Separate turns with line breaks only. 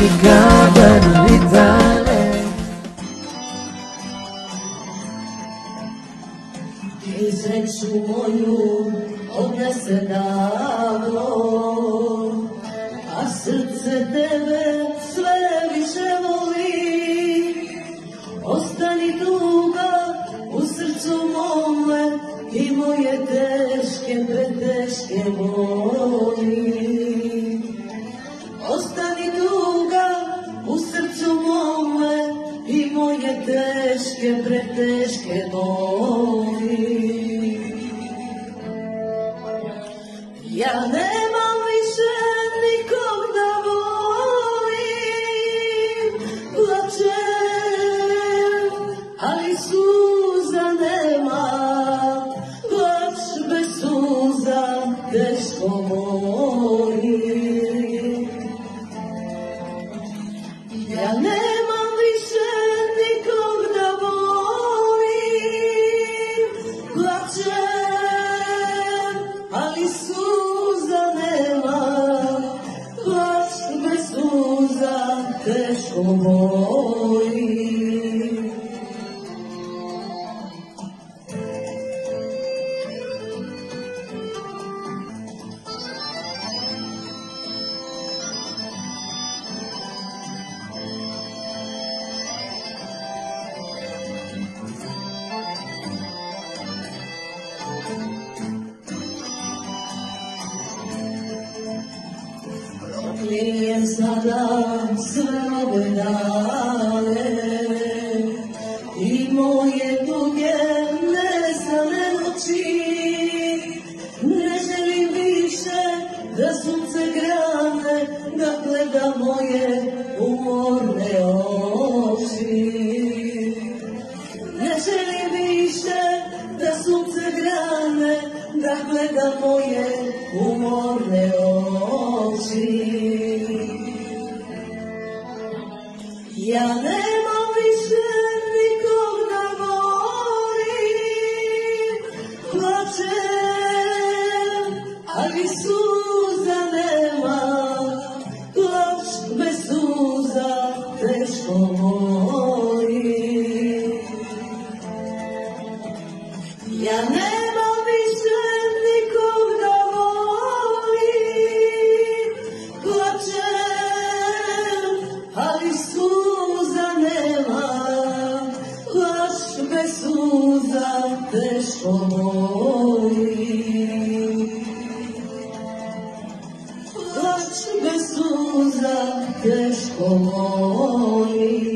i kamen vitale.
I sreću moju odnese davno, a srce tebe sve više voli. Ostani tuga u srcu mome i moje teške, preteške boli. Ostani tuga u srcu mome i moje teške, preteške boli. Ja nemam više nikog da volim, plačem, ali suza nema, plač bez suza teško boli. Ja nemam više nikog da volim, plačem, ali suza nema, plač bez suza teško boli. Proklijem sada sve ove dane i moje duge nesane noći. Ne želim više da sunce grane, da gleda moje umorne oči. Ne želim više da sunce grane, da gleda moje umorne oči. Ja nemam više nikog da volim, plačem, ali suza nema, plač bez suza teško boli. Ja nemam više nikog da volim, plačem, ali suza nema, plač bez suza teško boli. Plač bez suza teško boli.